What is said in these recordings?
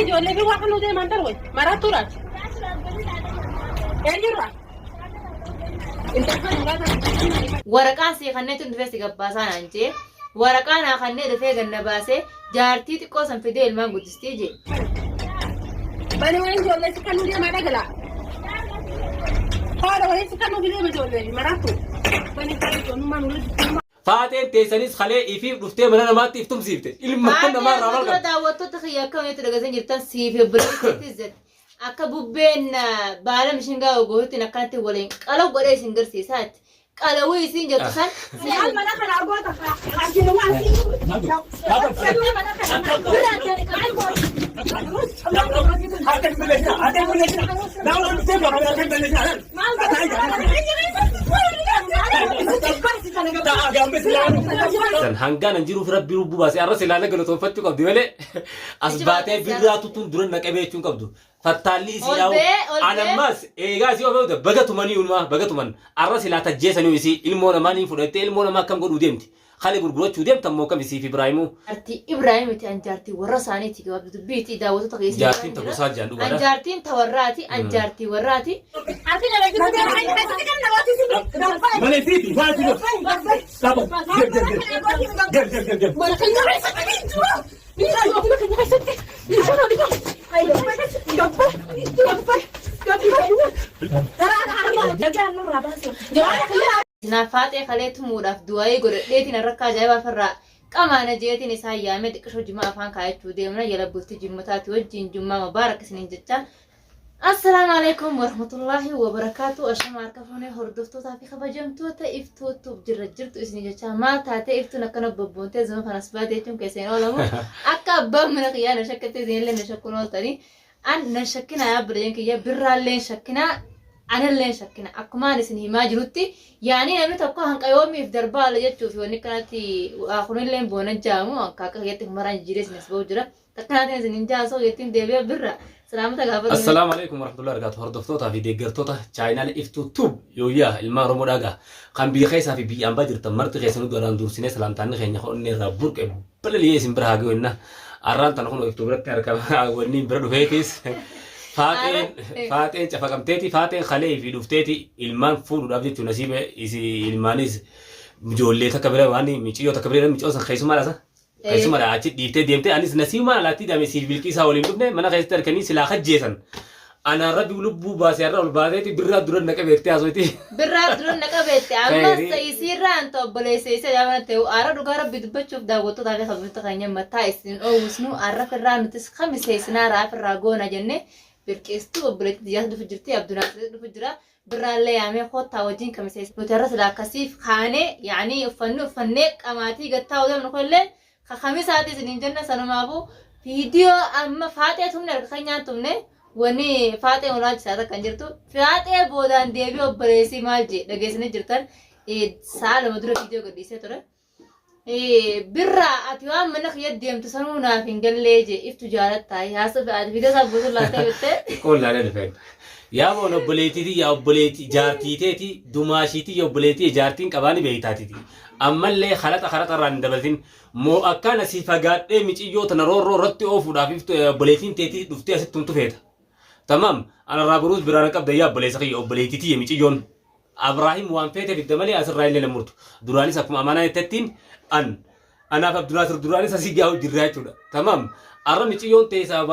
في جولة في واحد نودي ما تروي مرات تراك يجرا waraqaan see kanneen tun dhufee si gabbaasaa naan jee waraqaan haa kanneen dhufee ganna baasee jaartii xiqqoo san fidee ilmaan guddistii jee. Bani waliin ijoollee si kan nudee maa dhagala. Haadha waliin si kan nudee ijoollee maraatu. Bani kan ijoollee nudee. Faateen teessanis halee ifiif dhuftee mana namaatti iftumsiifte ilma namaa irraa malqabde. Haadha daawwattoota xiyyaa akkamitti dhagasan jirtan siif biratti zet akka bubbeen baala mishingaa ogootiin akkanatti waliin qalaw godhee isin garsiisaatti. Qalawii isin jettu san Siyaal mana kana argoota kaajjiru waan Dan hanggaan an jiruuf rabbi lubbuu baasee arra silaana galatoonfachuu qabdi malee as baatee birraa tutuun dura naqabee jechuun qabdu. Fattaalli isii dhawu anammas eegaa isii ofeewwata bagatumanii uumaa bagatuman arra silaa tajjeesanii isii ilmoo namaa ni fudhattee ilmoo namaa akkam godhuu deemti. Hali gurgurachuu deemtan moo kam isiif Ibraahimu? Arti Ibraahimiti anjaartii warra isaaniiti gabaabdu dubbiitii daawwattoota keessatti. Jaartiin ta'uu isaa jaan dhugaadha. Anjaartiin tawarraati anjaartii warraati. Malefiiti baati lo. Sabo. Naafaatee kaleetu muudhaaf du'aayee godhadheetiin harka ajaa'ibaa farraa qamaana jeetiin isaa yaamee xiqqishoo jimaa afaan kaayachuu deemna jala bultii jimmataati wajjin jummaa mubaarak isiniin jecha. Assalaamu alaikum warahmatullaahi wabarakaatu. Ashama harka fuunee hordoftootaa fi kabajamtoota iftuutuuf jirtu isiniin jecha maal taatee iftuun akkana bobboontee zama kanas baatee jechuun keesseen oolamu akka abbaan mana kiyyaa na shakkattee isinillee na shakkuun ooltanii an na shakkina yaabbileen kiyya birraalleen shakkinaa analleen shakkina akkumaan isin himaa jirutti yaani namni tokko hanqayoomiif darbaa ala jechuuf wanni kanatti kunilleen boona jaamu akka keetti maraan jijjiiree isin as ba'u jira takkanaatiin isin hin jaasoo jettiin deebi'a birra salaamata gaafatu. Assalaamu alaikum warahmatullahi wabarakatuh. Hordoftootaa fi deeggartoota chaayinaala iftuu tuub yooyyaa ilmaan Oromoo dhagaa kan biyya keessaa fi biyya ambaa jirtan marti keessanuu du'aan dursinee salaamtaanni keenya hodhannee irraa burqe balali'ee isin bira haa ga'u arraan tana kun iftuu biratti harkama wanni bira dhufeetis. Faateen cafaqamteeti faateen kalee fi dhufteeti ilmaan fuudhuudhaaf jechuun nasiibe ilmaanis ijoollee takka bira waan miiciyyoo takka bira miiciyoo san keessumaadha keessumaadha achi dhiiftee deemtee anis nasiibumaan alaatti hidhame siif bilqiisaa waliin dhufne mana keessatti harkanii silaa kajjeesan anaan rabbi lubbuu baasee irra ol baateeti birraa dura naqabeetti haasoti. Birraa dura naqabeetti ammas isiirraan obboleessa isa yaabana ta'u aara dhugaa rabbi dubbachuuf daawwattootaa fi kabajamtoota keenya mataa isin oowwisnu aara firraa nutis kamiseessinaa raaf irraa goona jennee birqeestuu obboleetti diyaas dhufu jirti abdunaasir dhufu jira birraallee yaamee kottaa wajjin kamiseessi nuti irra silaa akkasiif kaanee yaanii uffannee qamaatii gattaa ooluu nukollee kakamisaati isiniin jenna sanumaafuu viidiyoo amma faaxee tumne harka keenyaan tumne wani faaxee ulaachisaa takkan jirtu faaxee boodaan deebii obboleessii maal jee dhageessanii jirtan sa'a lama dura viidiyoo gadhiisee ture. Birraa ati waan mana kiyya deemtu sanuu naaf hin gallee jee iftu jaalattaa yaasa fe'aati viidiyoo isaa buusuun laattee bittee. Qollaalee dhufeen. Yaa boon obboleettiiti yaa obboleetti jaartiiteeti dumaashiiti yaa obboleetti jaartiin qabaani beeytaatiti. Ammallee khalaxa irraan dabaltin moo akkana si fagaadhee miciyyoo tana roorroo irratti oofuudhaaf obboleettiin teetii dhuftee asitti tumtu feeta. Tamam ana raaburuus biraan qabda yaa obboleessa kiyya obboleettiiti miciyyoon. Abraahim waan feete fidda malee asirraa illee namurtu. Duraanis akkuma amanaa jettettiin anaaf Abdulaasir duraanis asii gaa'u jirraa jechuudha. Tamam arra miciyyoon teessaa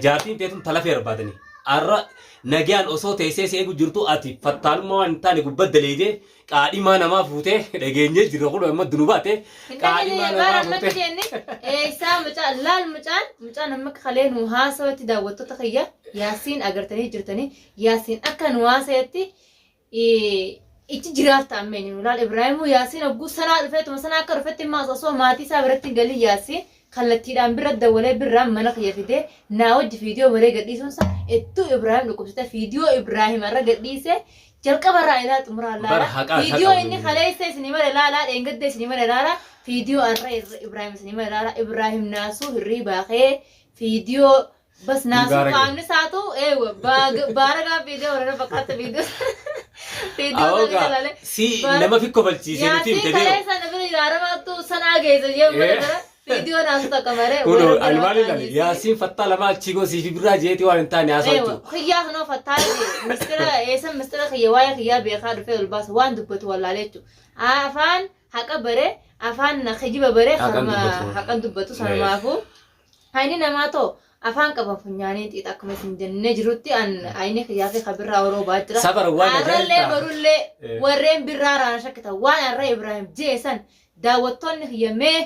jaartiin teetun talafee barbaadanii. Arra nagaan osoo teessee seegu jirtu ati fattaalummaa waan hin taane gubbadda leedee qaadhimaa namaa fuutee dhageenyee jirra kun amma dunu baate qaadhimaa namaa fuutee. Isaa mucaan laal mucaan amma kalee nu haasawatti daawwattoota kiyya yaasiin agartanii jirtanii yaasiin akka nu haasayetti ichi jiraaf ta'ammeen nu laal Ibraahimu yaasiin ogguu sanaa dhufeetuma sanaa akka dhufetti maas osoo maatii isaa biratti galii yaasiin kallattiidhaan bira dawalee birraan mana kiyya fidee naa wajji viidiyoo malee gadhiisuunsa ittuu Ibraahim dhukkubsate viidiyoo Ibraahim irra gadhiise jalqaba irraa ilaa xumuraa laala viidiyoo inni kaleessa isinii mala ilaalaa dheengadda isinii mala ilaalaa viidiyoo irra Ibraahim isinii mala ilaalaa Ibraahim naasuu hirrii baaqee viidiyoo bas naasuu qaamni isaatu baaragaa viidiyoo warra fakkaata viidiyoo si nama fikko balchiisee nuti kaleessa nama ilaalamaa sanaa geessa jee فيديو ناس تكمرة كونو المالي لا ياسين فتى لما تشيكو سي في براجيتي وانت ناس ايوه خيا هنا فتاي مسترا اسم مسترا خيا وايا خيا بيخاد في الباس وان دبت ولا ليتو افان حق بره افان خجيب بره خما حق دبتو سنمافو هايني نماتو afaan qaban funyaaniiti akkuma isin jennee jirutti an ayine kiyaafi kabirraa oroobaa jira sabar waan arrallee barullee warreen birraa raana shakkita waan arra Ibrahim jeesan daawwattoonni kiyyamee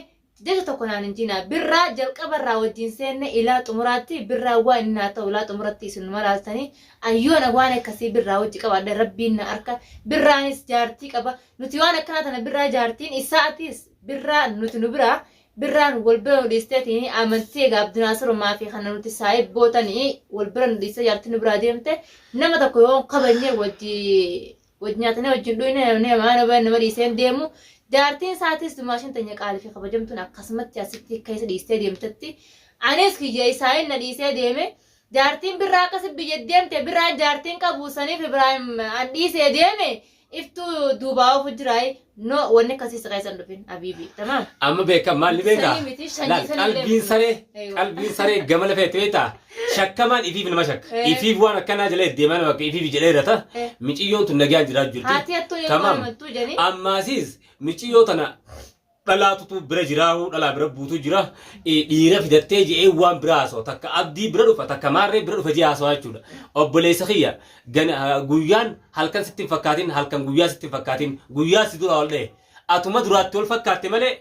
jecha tokko naan injina birraa jalqabarraa wajjin seenne ilaa xumuraatti birraa waan inni haa ta'u ilaa xumuratti isin malaaltanii ayyoona waan akkasii birraa wajji qabaadha rabbiin na arka birraanis jaartii qaba nuti waan akkanaa tana birraa jaartiin isaatis birraa nuti nu biraa birraan walbira nudisteetini amantii gaabdinaasiruu maafi kana nuti saayib bootanii walbira nudiste jaartii nu biraa deemte nama tokko yoo qabanyee wajji nyaatanii wajjin dhuyne nama dhiiseen deemu jaartiin isaatis dumaashin tanya qaalii fi kabajamtuun akkasumatti asitti keessa dhiistee deemtetti anis kiyya isaayin na dhiisee deeme jaartiin birraa akkasi biyya deemte birraan jaartiin qabuusaniif Ibrahim an dhiisee deeme iftu duubaa of jiraay no wanne kasi sakaisan dufin habibi tamam amma beeka maalli beeka qalbiin saree gamala feeteeta shakkamaan ifiif nama shakka ifiif waan akkanaa jala deeman bakka ifiif jedhee irrata miciyyoon tun nagaan jiraa jirti tamam ammaasiis miciyyoo tana dhalaatutu bira jiraahu dhalaa bira buutu jira dhiira fidattee je'ee waan biraa haasoo takka abdii bira dhufa takka maarree bira dhufa jee haasoo jechuudha obboleessa kiyya guyyaan halkan sitti hin fakkaatin halkan guyyaa sitti hin fakkaatin guyyaa si dura ol dhee atuma duraatti ol fakkaatte malee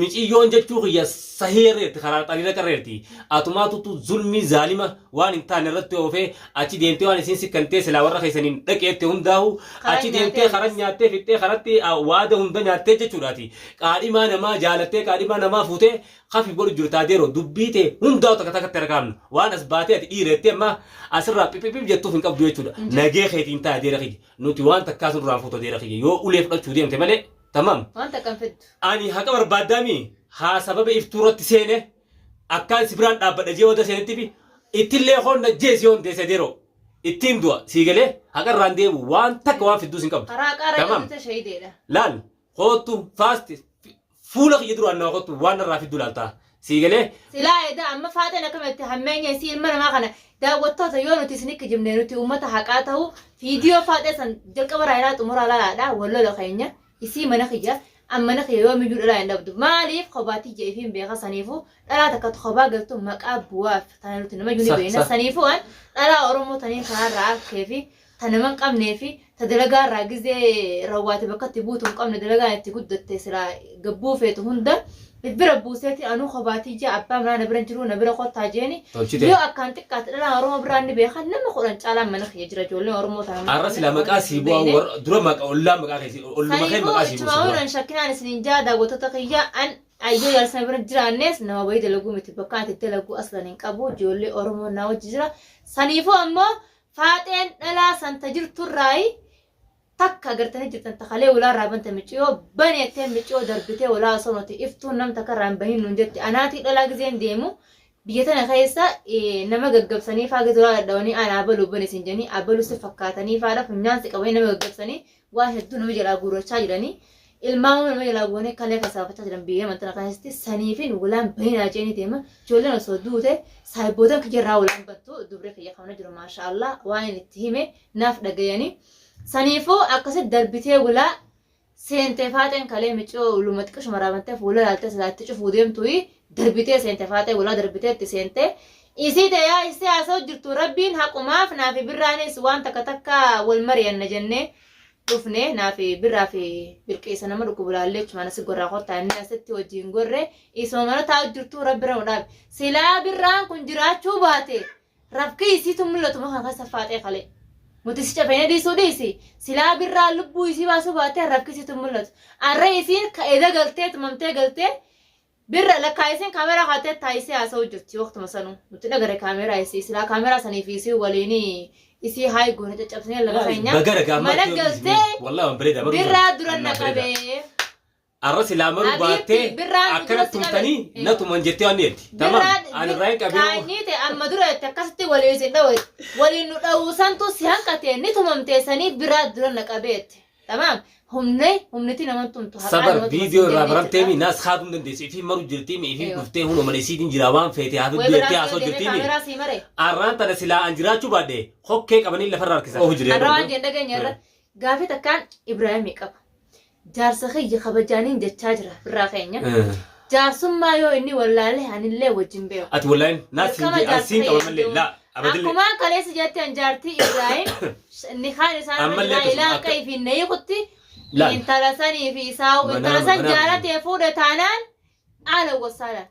miciyyoon jechuu kiyya sahiirreetti karaa xariira qarreerti atumaatutu zulmii zaalima waan hin taane irratti oofee achi deemtee waan isin sikkantee silaa warra keessaniin dhaqeette hundaahu achi deemtee karan nyaattee fixxee karatti waada hunda nyaattee jechuudhaati qaadhimaa namaa jaalattee qaadhimaa namaa fuutee kafi godhu jirtaa deeroo dubbiitee hundaa'u takka takkatti argaamnu waan as baatee ati dhiireettee amma asirraa pipipip jettuuf hin qabdu jechuudha nagee keetiin ta'a deera kiyya nuti waan takkaa sun duraan fuuta deera kiyya yoo ulee fudhachuu deemte malee تمام وانت كم فد اني هكبر بادامي ها سبب افتورت سينه اكان سبران دابد جي ودا سينتي بي اتلي هون نجيزيون دي سديرو اتيندوا سيغله هكر رانديبو وان تك وان فدو سين قبل تمام انت شهيد لا خوتو فاست فولك يدرو ان خوتو وان رافدو لالتا سيغله سلا اذا اما فاتنا كما تهمين يسير من ما كان داوتو يونو تسنيك جمنينتي امته حقاته فيديو فاتسن جلقبر عينات امور لا لا ولا لا خينيا isi mana khija amma na khiyo mi judha la ndabdu malif khabati jeefin beeqa sanifu dala takat khaba galtu maqab buaf tanatu nama juni beena sanifu an dala oromo tani khara kefi tanaman qabnefi tadalaga ragize rawati bakati butum qabne dalaga atti guddatte sira gabbu feetu hunda bibira buuseti anu khabati je abba mana nabran jiru nabira khota jeni yo akanti kat dala oromo brandi beeqa nama khoran cala mana khiya jira jolle oromo tanam arras la maqasi bo dura maqa ulla maqasi ullu maqay maqasi bo tawran shakina sininja da goto taqiya an ayyo yarsan bran jira nes nama bayda lagu mitibakati talagu aslan qabu jolle oromo na wajira sanifu amma فاتن لا سنتجر تراي تك أجرتني جدا تخلي ولا رابن تمشيو بني تمشيو دربته ولا صنوتي إفتون نم تكرم بهين نجت أنا تي لا جزين ديمو بيتنا خيسا نما جب سني فاجد ولا دوني أنا أبلو بني سنجني أبلو سفكاتني فارا فنجان سكوين نما جب سني واحد دون وجلا جورو شاجرني الماون نما جلا جوني كله كسافة شاجرن بيه مثلا خيستي سنيفين ولا بهين أجني ديما جولنا صدوته سايبودن كجرا ولا بتو دبره في يخمن جرو ما شاء الله وين التهمة ناف دقياني سنيفو أكسر دربته ولا سنتفاتن كلام يجوا ولومتكش مرامته ولا لالته سلاتة شوف وديم توي دربته سنتفاته ولا دربته تسنته إذا يا إذا أسود جرتو ربين حكومة فنافي براني سوان تكتكا والمريان نجنة شوفني نافي برا في بالكيس أنا مركو بلا ليش ما نسيق الرقود تاني نسيت وجين قرة إسمه مرة تاجرتو ربنا وناب سلا بران كنجرات شو باتي رفكي يسي تملو تمخن خاصة فاتي خلي متسجى بين دي سوديسي سلا برا لبو يسي باسو باتي رفكي يسي تملو الرئيسين إذا قلتي تمامتي قلتي برا لكايسين كاميرا خاتي تايسي أسو جرتي وقت مثلا نتنا غير كاميرا يسي سلا كاميرا سنيفيسي وليني isi hay gone ta chapsene la faynya mana galte wallahi barida birra duran naqabe arras la maru baate akana tumtani natu manjete waneti tamam an rain qabe kani te amma dura takasti walese dawe walinu daw santo sihankate ni tumamte sani birra duran naqabet تمام همنتي نمتم صبر فيديو رابرتيمي ناس خادم دندس في مرو جرتيمي في كفتي هونو ماليسيدين جراوان فيتي حافظ بيتي اسو جرتيمي اران تنسلا انجراچو بادي خوكي قبني لفرار كيسا او جري اران جندغن يرت غافي تكان ابراهيم يقب جارسخي يخبجانين جچاجرا براخينيا جارسم ما يو اني والله ان الله وجنبيو ات والله ناس اسين قبل لا اكما كليس جاتي انجارتي ابراهيم نخان سان لا كيف نيقتي انت لساني في ساو انت لسان جارتي فوده تانان على وصلت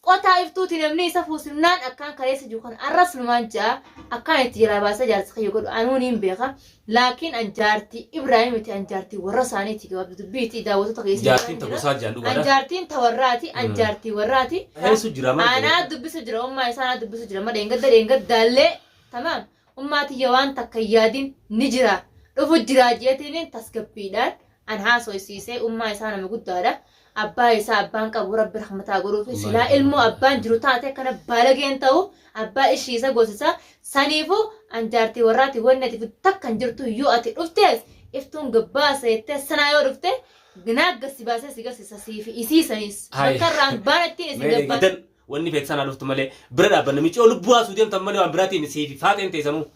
قطع افتوتي نمني سفو سمنان اكان كليس جوخان الرسل مانجا اكان تيرا باسا جارسخي يقول انونين بيخا لكن انجارتي ابراهيم تي انجارتي ورساني تي بيتي داوتو تقيس جارتين تبصات جاندو انجارتين توراتي انجارتي وراتي هي سجرا انا دبس سجرا ما يسانا دبس سجرا ما دينغد دالي تمام اماتي يوان تكيادين نجرا دفو جراجيتين تسكبيدان ان هاسو سيسي امما يسانا مغدادا أبا يسا أبان كابو رب رحمة غروفي سلا علمو أبان جروتاتي كان بالغين تاو أبا إشي يسا غوسيسا سانيفو أنجارتي وراتي ونتي في تكن جرتو يو أتي رفتيس إفتون قباسة يتس سنايو رفتي غناق قسيباسة سيغسيسا سيفي إسي سنيس مكران بانتين إسي قباسة واني فيك سنة لفتو مالي برد أبا نميچو لبوا سوديم تمالي وان براتي نسيفي فاتين تيسانو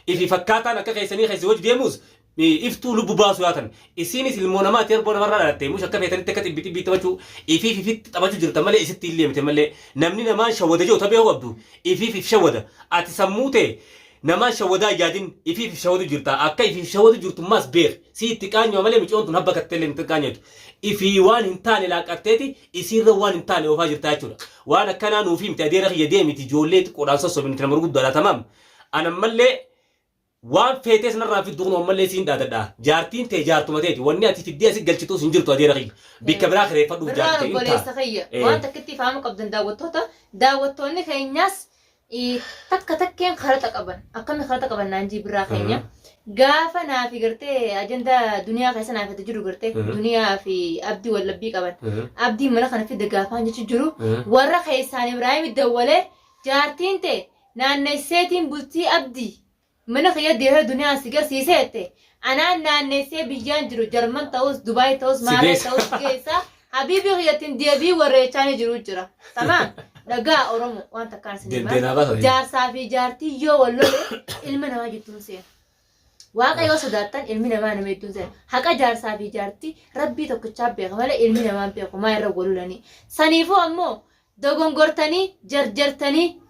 إفي فكاتا نكا خيساني خيسي وج ديموز إفتو لبو باسو ياتن إسيني سلمونامات يربون مرة راتي مش أكا فيتن تكتب بيتي بيتي وجو إفي تبجو جرتا مالي إستي اللي متمالي نمني نمان شودا جو تبيه وابدو إفي شودا أتسموتي نمان شودا جادين إفي شودا جرتا أكا إفي شودا جرتو ماس بيغ سي تكانيو مالي مش أنتو نبكا تلين تكانيو إفي وان انتاني لاك أكتيتي إسير وان انتاني وفاجر تاچولا وانا كانا نوفيم تاديرخ يديمي تجوليت قران سوسو بنتنا مرقود دولا تمام أنا مالي وان فيتس نرى في الدغن ومالي سين دادا جارتين تي جارتو متيتي وني اتي تدي اسي قلچتو سنجرتو اديرخي بكبرا خري فدو جارتي انت برا سخيه وانت كنتي فاهمك قبل داوتوني خينياس تكين خرطه قبن اكم خرطه قبن نانجي برا خينيا غافنا في غرتي اجندا دنيا خيسنا في تجرو غرتي دنيا في ابدي ولا بي قبن ابدي ملخنا في دغافان تجرو ورا خيسان ابراهيم دوله جارتين تي نانيسيتين بوتي ابدي من خيار ديها دنيا سيجر سيسته أنا نانسي بيجان جرو جرمن تاوس دبي تاوس مالي تاوس كيسا حبيبي خياتين ديابي وريتشاني جرو جرا تمام لقى أورمو وانت كان سنما جار سافي جارتي يو والله علمنا ما جبتون سير واقع يو صداتن علمنا ما نميتون سير حقا جار سافي جارتي ربي توكتشاب بيغمال علمنا ما بيغو ما يرغولو لني سنيفو أمو دوغن غورتاني جرجرتاني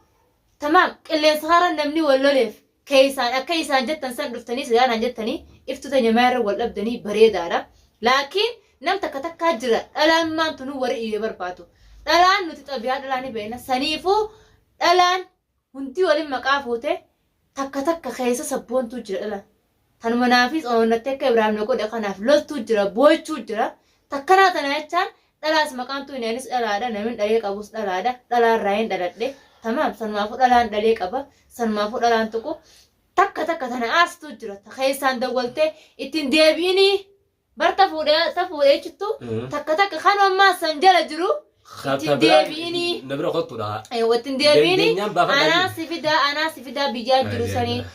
تمام اللي صغارا نمني والله ليف كيسان جتن سن دفتني سيانا جتني افتو جماعة والابدني بريدارا لكن نم تكتك جرا الان ما تنو ورئي برباتو الان نتطبيعات الان بينا سنيفو الان هنتي ولي مقافوته تكتك خيسا سبون تجرا الان تن منافيس او نتك ابراهيم نكو دخناف لوس تجرا بوي تجرا تكنا تنايچان دلاس مقام تو نينس دلادا نمن داي قبوس دلادا دلا راين دلدي تمام سنمافو دلان دلي قبا سنمافو دلان تكو تكا تنا أستو جرا خيسان دولته إتين ديابيني برتفو إيشتو تكا خانو ما سنجل جرو إتين ديابيني نبرو خطو لها أيوة إتين ديابيني أنا سفيدا بيجان جرو ساني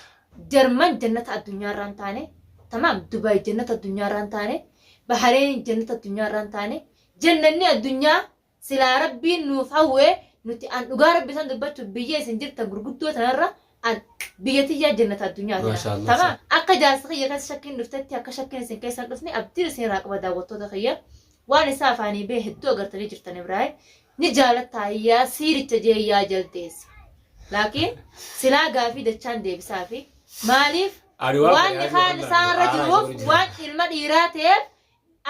جرمن جنة الدنيا رانتاني تمام دبي جنة الدنيا رانتاني بحرين جنة الدنيا رانتاني جنة الدنيا سلا ربي نوفاوه نتي أن أقارب بسان دبتو بيجي سنجل تغرقودو تنرى أن بيجي يا جنة الدنيا تمام أكا جالسخي يكاس شكين نفتتي أكا شكين سن كيسان قفني أبتير سين راقبا داوتو دخيا واني سافاني بيه هدو أغرتلي جرتاني براي نجالت تايا سيري تجي يا جلديس لكن سلا غافي دچان دي بسافي ماليف واني خان سان رجلوف وان علماء إيراتيب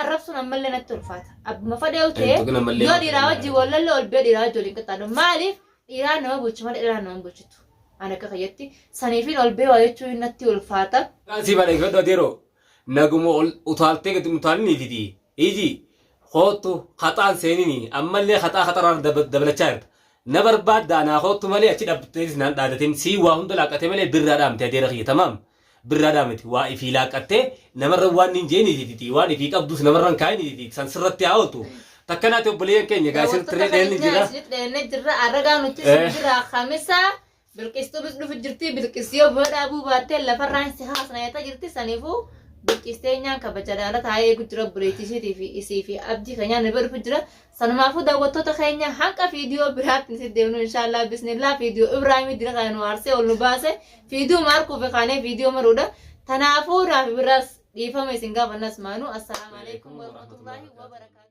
الرفسون أمالنا التلفات أب مفاديوتي يو ديراوجي ولا اللي أولبي ديراوجي لكتانو ماليف إيران نما بوچمال إيران نما بوچتو أنا كخيتي سنيفين أولبي ويتشو ينتي الفاتا سي بالك بدو ديرو نغمو أطالتي قد مطالني دي إيجي خوتو خطأ سينيني أما اللي خطأ دبلتشارت نبر بعد دانا خوتو مالي أشي دبتيز نان دادتين سي واهم دلاكتي مالي برادام تديرخي تمام برادامتي وإفي لاكتي نمر وان نينجيني دي وان إفي قبضوس نمرن كايني دي سنسرتي عوتو تكناتي وبليان كيني قاسين تريدين نجرا أرغانو تسجرا خامسة بالكستو بس لو فجرتي بالكسيو بدا أبو باتل لفران سيخاص نايتا جرتي سنيفو buqqisteenyaan kabajadhaala taa'ee gujjira buleetisiitii fi isii fi abdii keenyaa ni badu jira. Sanumaafuu daawwattoota keenya hanqa viidiyoo biraatti isin deemnu inshallah bismillah viidiyoo Ibraahimii dira kan waarsee ol nu baase viidiyoo maarkuu fi kaanee viidiyoo maruudha. Tanaafuu raaf biraas dhiifama isin gaafannas maanu. Assalaamu alaikum warahmatullahi wabarakatuh.